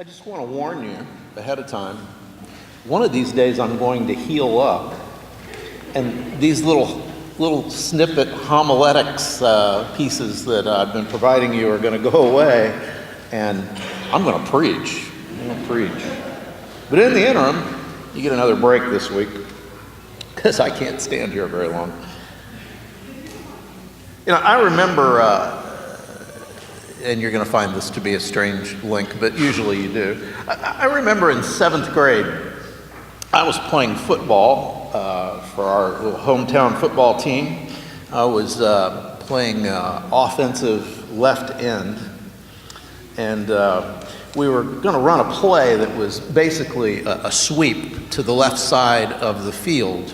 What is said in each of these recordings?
I just want to warn you ahead of time. One of these days I'm going to heal up, and these little snippet homiletics pieces that I've been providing you are going to go away, and I'm going to preach. But in the interim, you get another break this week, because I can't stand here very long. You know, I remember, and you're going to find this to be a strange link, but usually you do. I remember in 7th grade, I was playing football for our little hometown football team. I was playing offensive left end, and we were going to run a play that was basically a sweep to the left side of the field.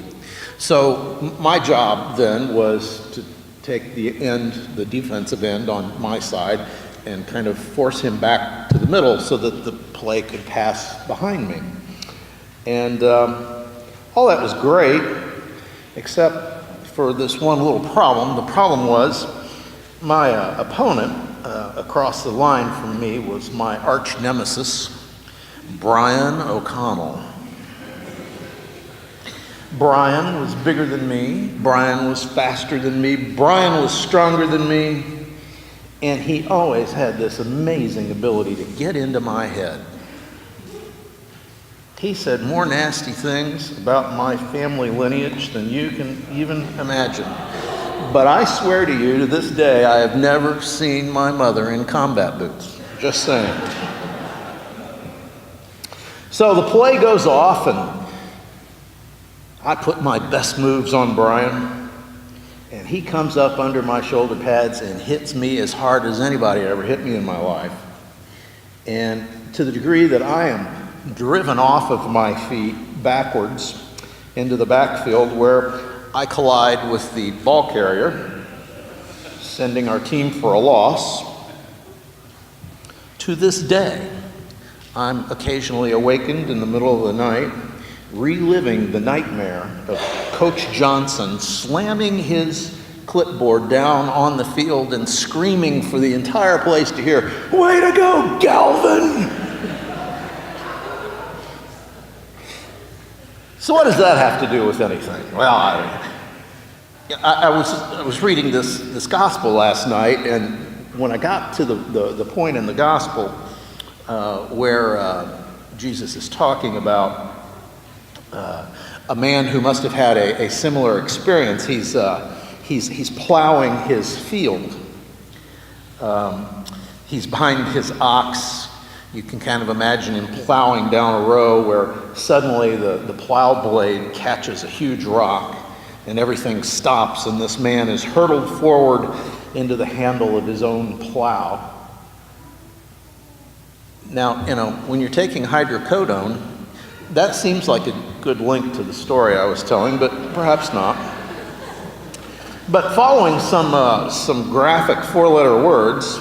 So my job then was to take the defensive end on my side and kind of force him back to the middle so that the play could pass behind me. And all that was great, except for this one little problem. The problem was my opponent across the line from me was my arch nemesis, Brian O'Connell. Brian was bigger than me. Brian was faster than me. Brian was stronger than me. And he always had this amazing ability to get into my head. He said more nasty things about my family lineage than you can even imagine. But I swear to you, to this day, I have never seen my mother in combat boots. Just saying. So the play goes off, and I put my best moves on Brian, and he comes up under my shoulder pads and hits me as hard as anybody ever hit me in my life. And to the degree that I am driven off of my feet backwards into the backfield, where I collide with the ball carrier, sending our team for a loss. To this day, I'm occasionally awakened in the middle of the night, reliving the nightmare of Coach Johnson slamming his clipboard down on the field and screaming for the entire place to hear, "Way to go, Galvin!" So what does that have to do with anything? Well, I was reading this gospel last night, and when I got to the point in the gospel where Jesus is talking about a man who must have had a similar experience. He's plowing his field. He's behind his ox. You can kind of imagine him plowing down a row where suddenly the plow blade catches a huge rock and everything stops, and this man is hurtled forward into the handle of his own plow. Now, you know, when you're taking hydrocodone, that seems like a good link to the story I was telling, but perhaps not. But following some graphic four-letter words,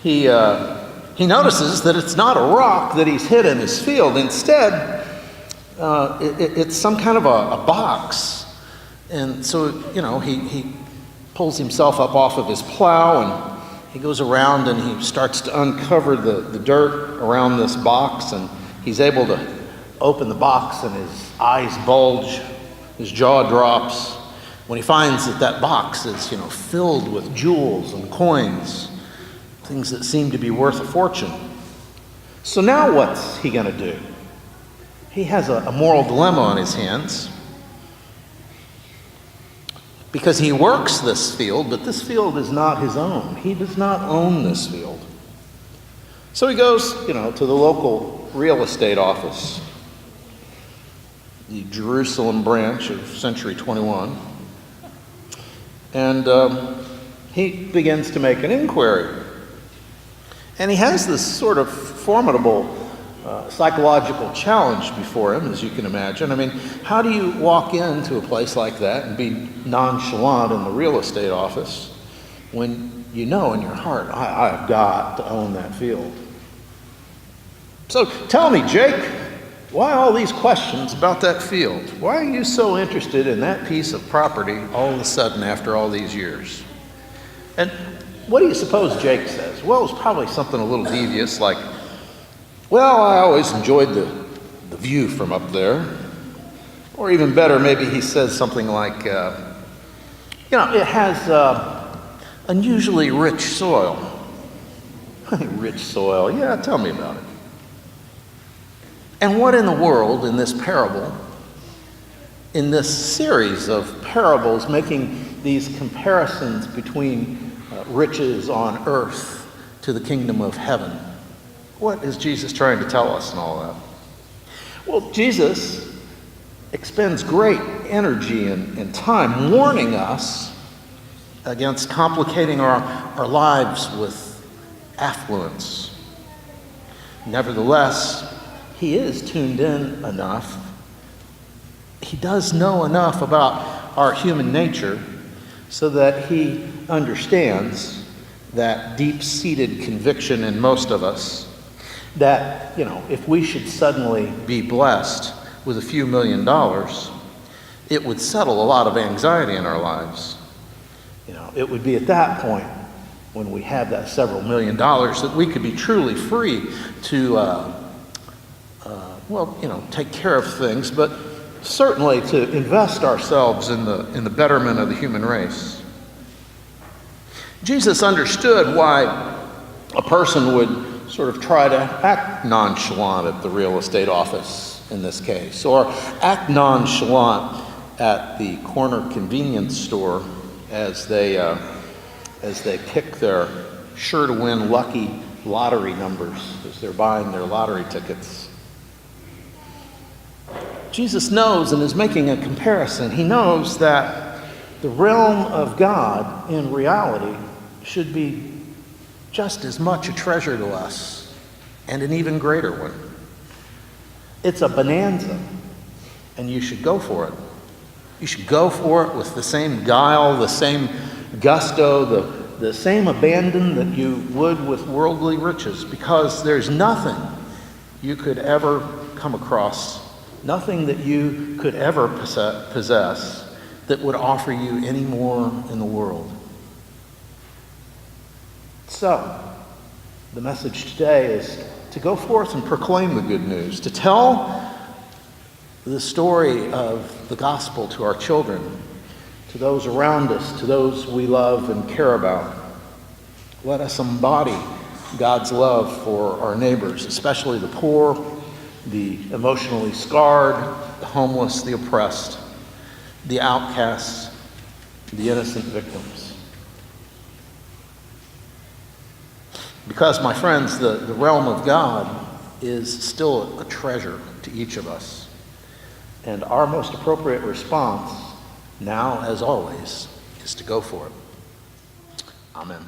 he notices that it's not a rock that he's hit in his field. Instead, it's some kind of a box. And so, you know, he pulls himself up off of his plow, and he goes around and he starts to uncover the dirt around this box, and he's able to open the box, and his eyes bulge, his jaw drops when he finds that box is, you know, filled with jewels and coins, things that seem to be worth a fortune. So now what's he going to do? He has a moral dilemma on his hands, because he works this field, but this field is not his own. He does not own this field. So he goes, you know, to the local real estate office, the Jerusalem branch of Century 21, and he begins to make an inquiry. And he has this sort of formidable psychological challenge before him, as you can imagine. I mean, how do you walk into a place like that and be nonchalant in the real estate office when you know in your heart, I've got to own that field? So tell me, Jake, why all these questions about that field? Why are you so interested in that piece of property all of a sudden after all these years? And what do you suppose Jake says? Well, it's probably something a little devious like, Well, I always enjoyed the view from up there. Or even better, maybe he says something like, it has unusually rich soil. Rich soil, yeah, tell me about it. And what in the world, in this parable, in this series of parables making these comparisons between riches on earth to the kingdom of heaven, what is Jesus trying to tell us in all that? Well, Jesus expends great energy and time warning us against complicating our lives with affluence. Nevertheless, he is tuned in enough. He does know enough about our human nature so that he understands that deep-seated conviction in most of us that, if we should suddenly be blessed with a few $1,000,000, it would settle a lot of anxiety in our lives. It would be at that point when we have that several $1,000,000 that we could be truly free to, take care of things, but certainly to invest ourselves in the betterment of the human race. Jesus understood why a person would sort of try to act nonchalant at the real estate office in this case, or act nonchalant at the corner convenience store as they pick their sure-to-win lucky lottery numbers as they're buying their lottery tickets. Jesus knows and is making a comparison. He knows that the realm of God in reality should be just as much a treasure to us, and an even greater one. It's a bonanza, and you should go for it. You should go for it with the same guile, the same gusto, the same abandon that you would with worldly riches, because there's nothing you could ever come across, nothing that you could ever possess that would offer you any more in the world. So, the message today is to go forth and proclaim the good news, to tell the story of the gospel to our children, to those around us, to those we love and care about. Let us embody God's love for our neighbors, especially the poor, the emotionally scarred, the homeless, the oppressed, the outcasts, the innocent victims. Because, my friends, the realm of God is still a treasure to each of us. And our most appropriate response, now as always, is to go for it. Amen.